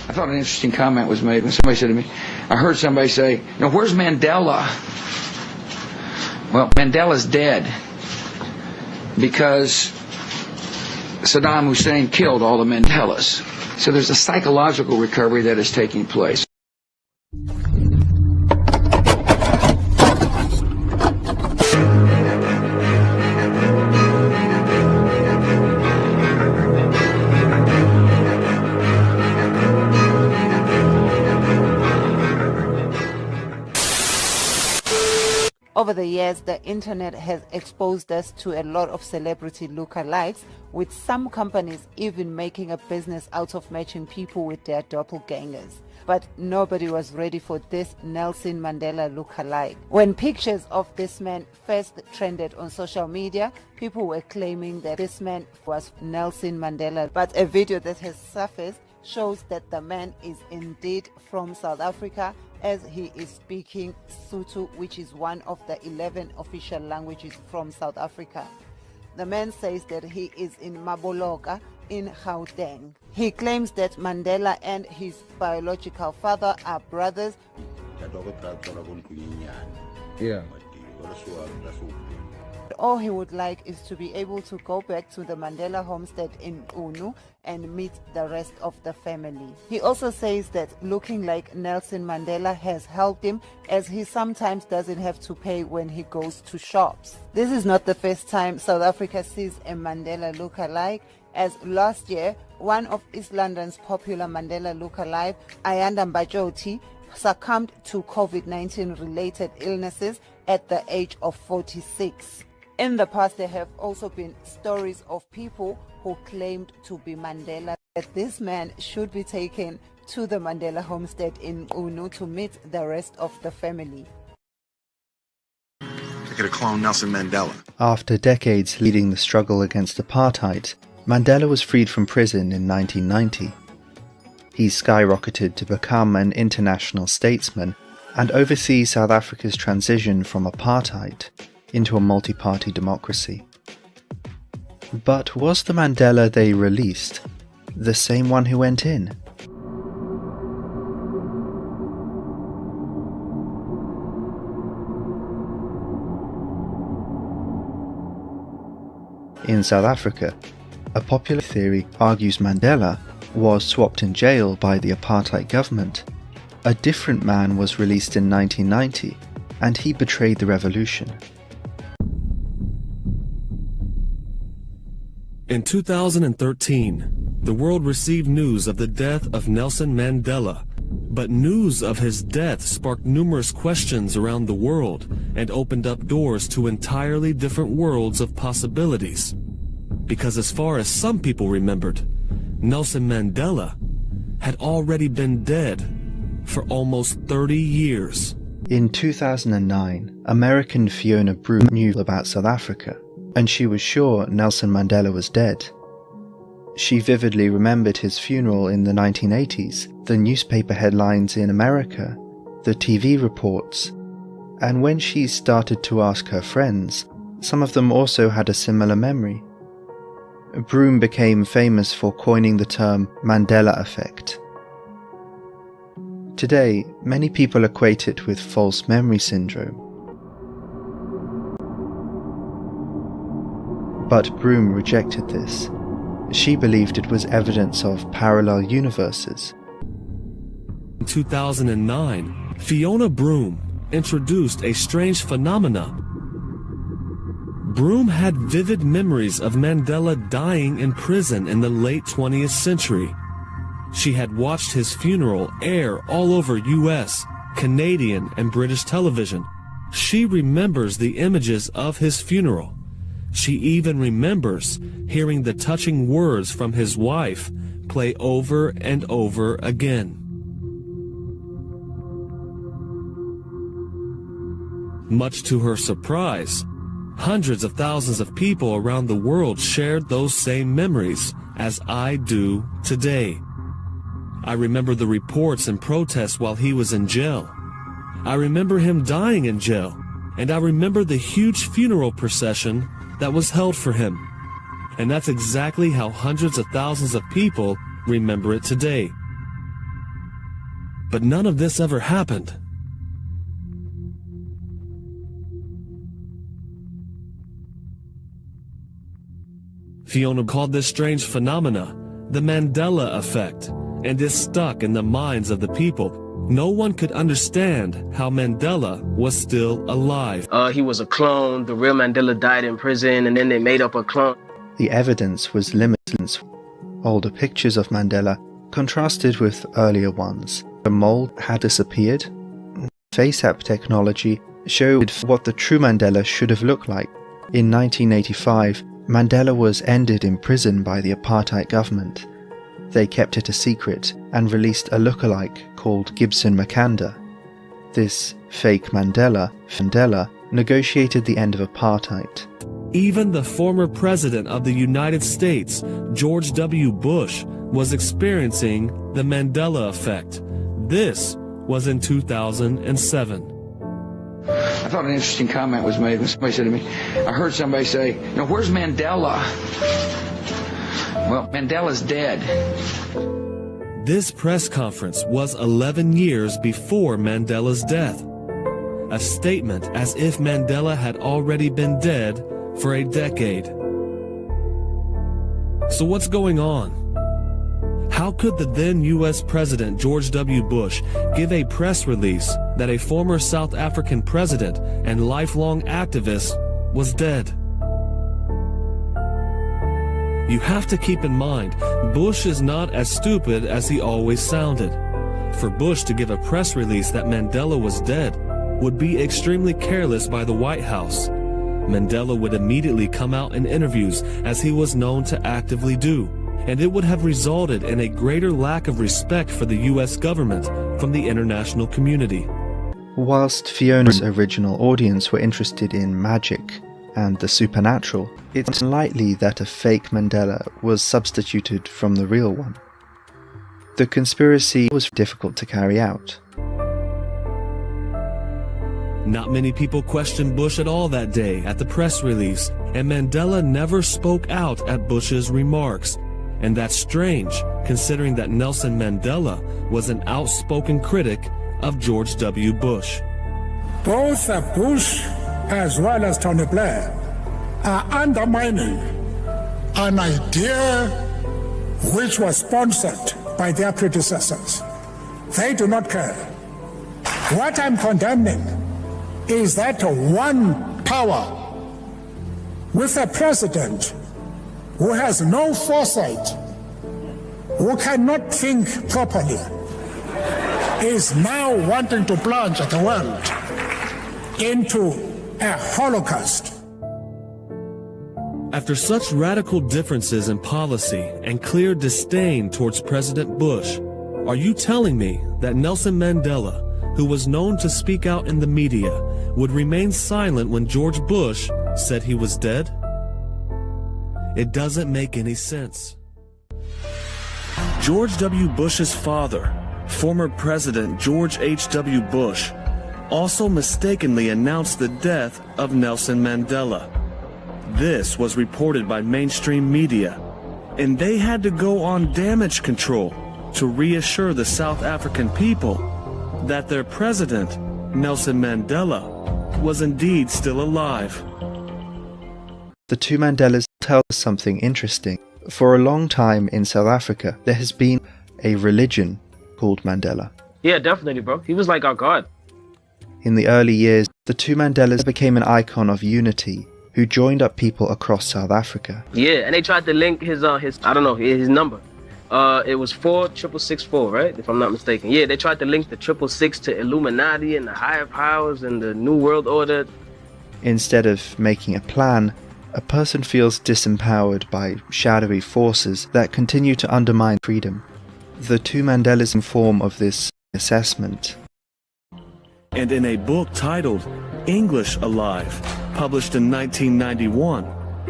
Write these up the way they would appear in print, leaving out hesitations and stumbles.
I thought an interesting comment was made when somebody said to me, I heard somebody say, where's Mandela? Well, Mandela's dead because Saddam Hussein killed all the Mandelas. So there's a psychological recovery that is taking place. Over the years, the internet has exposed us to a lot of celebrity lookalikes, with some companies even making a business out of matching people with their doppelgangers. But nobody was ready for this Nelson Mandela lookalike. When pictures of this man first trended on social media, people were claiming that this man was Nelson Mandela. But a video that has surfaced shows that the man is indeed from South Africa, as he is speaking Sotho, which is one of the 11 official languages from South Africa. The man says that he is in Maboloka in Gauteng. He claims that Mandela and his biological father are brothers. Yeah. All he would like is to be able to go back to the Mandela homestead in Unu and meet the rest of the family. He also says that looking like Nelson Mandela has helped him, as he sometimes doesn't have to pay when he goes to shops. This is not the first time South Africa sees a Mandela lookalike, as last year, one of East London's popular Mandela lookalike, Ayanda Mbajoti, succumbed to COVID-19 related illnesses at the age of 46. In the past, there have also been stories of people who claimed to be Mandela. That this man should be taken to the Mandela homestead in Unu to meet the rest of the family. They could have cloned Nelson Mandela. After decades leading the struggle against apartheid, Mandela was freed from prison in 1990. He skyrocketed to become an international statesman and oversee South Africa's transition from apartheid into a multi-party democracy. But was the Mandela they released the same one who went in? In South Africa, a popular theory argues Mandela was swapped in jail by the apartheid government. A different man was released in 1990, and he betrayed the revolution. In 2013, the world received news of the death of Nelson Mandela, but news of his death sparked numerous questions around the world and opened up doors to entirely different worlds of possibilities. Because as far as some people remembered, Nelson Mandela had already been dead for almost 30 years. In 2009, American Fiona Broome knew about South Africa, and she was sure Nelson Mandela was dead. She vividly remembered his funeral in the 1980s, the newspaper headlines in America, the TV reports, and when she started to ask her friends, some of them also had a similar memory. Broome became famous for coining the term Mandela effect. Today, many people equate it with false memory syndrome. But Broome rejected this. She believed it was evidence of parallel universes. In 2009, Fiona Broome introduced a strange phenomena. Broome had vivid memories of Mandela dying in prison in the late 20th century. She had watched his funeral air all over US, Canadian, and British television. She remembers the images of his funeral. She even remembers hearing the touching words from his wife play over and over again. Much to her surprise, hundreds of thousands of people around the world shared those same memories, as I do today. I remember the reports and protests while he was in jail. I remember him dying in jail, and I remember the huge funeral procession that was held for him. And that's exactly how hundreds of thousands of people remember it today. But none of this ever happened. Fiona called this strange phenomena the Mandela effect, and is stuck in the minds of the people. No one could understand how Mandela was still alive. He was a clone. The real Mandela died in prison, and then they made up a clone. The evidence was limited. Older pictures of Mandela contrasted with earlier ones. The mold had disappeared. FaceApp technology showed what the true Mandela should have looked like. In 1985, Mandela was ended in prison by the apartheid government. They kept it a secret and released a lookalike called Gibson Makanda. This fake Mandela negotiated the end of apartheid. Even the former president of the United States, George W. Bush, was experiencing the Mandela effect. This was in 2007. I thought an interesting comment was made when somebody said to me, I heard somebody say, where's Mandela? Well, Mandela's dead. This press conference was 11 years before Mandela's death. A statement as if Mandela had already been dead for a decade. So what's going on? How could the then U.S. President George W. Bush give a press release that a former South African president and lifelong activist was dead? You have to keep in mind, Bush is not as stupid as he always sounded. For Bush to give a press release that Mandela was dead would be extremely careless by the White House. Mandela would immediately come out in interviews, as he was known to actively do, and it would have resulted in a greater lack of respect for the U.S. government from the international community. Whilst Fiona's original audience were interested in magic and the supernatural, it's unlikely that a fake Mandela was substituted from the real one. The conspiracy was difficult to carry out. Not many people questioned Bush at all that day at the press release, and Mandela never spoke out at Bush's remarks. And that's strange, considering that Nelson Mandela was an outspoken critic of George W. Bush. Both Bush as well as Tony Blair are undermining an idea which was sponsored by their predecessors. They do not care. What I'm condemning is that one power with a president who has no foresight, who cannot think properly, is now wanting to plunge the world into a holocaust. After such radical differences in policy and clear disdain towards President Bush, are you telling me that Nelson Mandela, who was known to speak out in the media, would remain silent when George Bush said he was dead? It doesn't make any sense. George W. Bush's father, former President George H.W. Bush, also mistakenly announced the death of Nelson Mandela. This was reported by mainstream media, and they had to go on damage control to reassure the South African people that their president, Nelson Mandela, was indeed still alive. The two Mandelas tell us something interesting. For a long time in South Africa, there has been a religion called Mandela. Yeah, definitely, bro. He was like our god. In the early years, the two Mandelas became an icon of unity who joined up people across South Africa. Yeah, and they tried to link his number. It was 46664, right? If I'm not mistaken. Yeah, they tried to link the 666 to Illuminati and the higher powers and the New World Order. Instead of making a plan, a person feels disempowered by shadowy forces that continue to undermine freedom. The two Mandelas inform of this assessment. And in a book titled English Alive, published in 1991,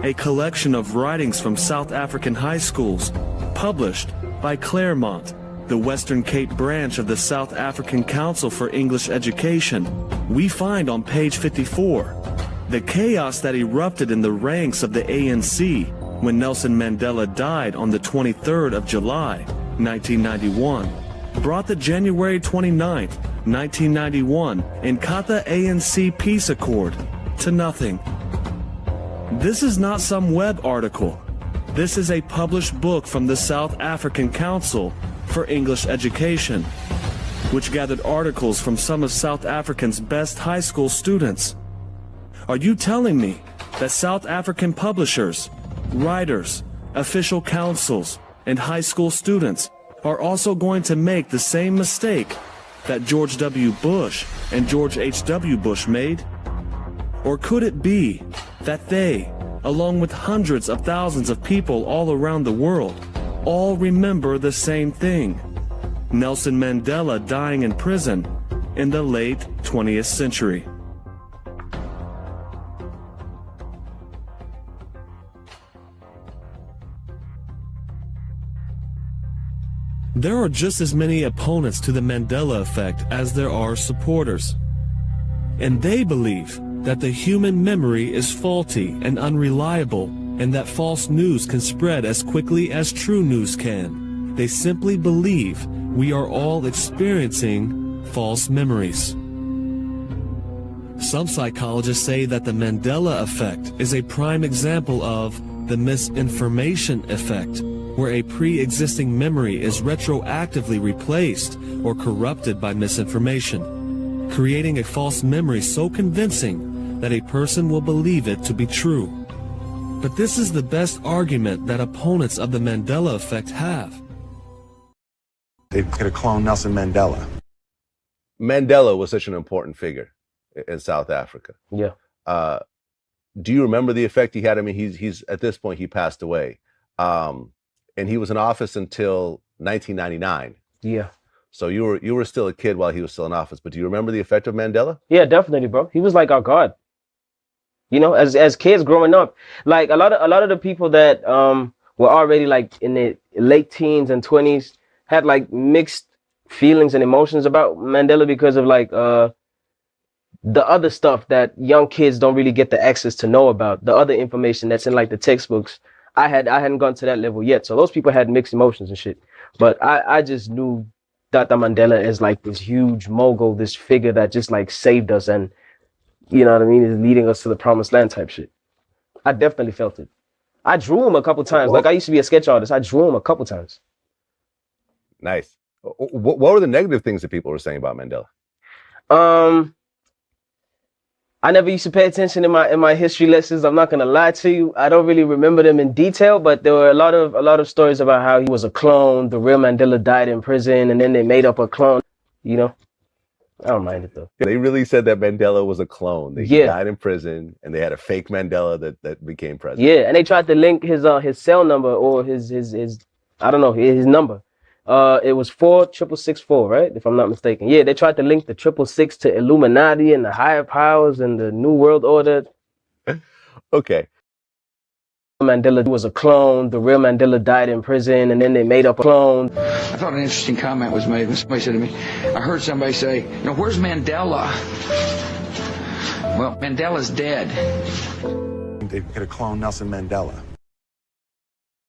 a collection of writings from South African high schools, published by Claremont, the Western Cape branch of the South African Council for English Education, we find on page 54 the chaos that erupted in the ranks of the ANC when Nelson Mandela died on the 23rd of July, 1991. brought the January 29, 1991 Inkatha ANC peace accord to nothing. This is not some web article. This is a published book from the South African Council for English Education, which gathered articles from some of South Africa's best high school students. Are you telling me that South African publishers, writers, official councils, and high school students are also going to make the same mistake that George W. Bush and George H.W. Bush made? Or could it be that they, along with hundreds of thousands of people all around the world, all remember the same thing? Nelson Mandela dying in prison in the late 20th century. There are just as many opponents to the Mandela effect as there are supporters. And they believe that the human memory is faulty and unreliable, and that false news can spread as quickly as true news can. They simply believe we are all experiencing false memories. Some psychologists say that the Mandela effect is a prime example of the misinformation effect, where a pre-existing memory is retroactively replaced or corrupted by misinformation, creating a false memory so convincing that a person will believe it to be true. But this is the best argument that opponents of the Mandela effect have. They could have cloned Nelson Mandela. Mandela was such an important figure in South Africa. Yeah. Do you remember the effect he had? I mean, he's at this point, he passed away. And he was in office until 1999. Yeah. So you were still a kid while he was still in office. But do you remember the effect of Mandela? Yeah, definitely, bro. He was like our god. You know, as kids growing up, like a lot of the people that were already like in the late teens and 20s had like mixed feelings and emotions about Mandela because of like the other stuff that young kids don't really get the access to know about, the other information that's in like the textbooks. I hadn't gone to that level yet. So those people had mixed emotions and shit. But I just knew Dr. Mandela as like this huge mogul, this figure that just like saved us and, you know what I mean, is leading us to the promised land type shit. I definitely felt it. I drew him a couple times. Like I used to be a sketch artist. I drew him a couple times. Nice. What were the negative things that people were saying about Mandela? I never used to pay attention in my history lessons. I'm not gonna lie to you. I don't really remember them in detail, but there were a lot of stories about how he was a clone. The real Mandela died in prison, and then they made up a clone. You know, I don't mind it though. They really said that Mandela was a clone. That he died in prison, and they had a fake Mandela that became president. Yeah, and they tried to link his cell number or his I don't know, his number. It was 46664, right? If I'm not mistaken. Yeah, they tried to link the 666 to Illuminati and the higher powers and the New World Order. Okay. Mandela was a clone. The real Mandela died in prison, and then they made up a clone. I thought an interesting comment was made when somebody said to me, I heard somebody say, you know, where's Mandela? Well, Mandela's dead. They could have cloned Nelson Mandela.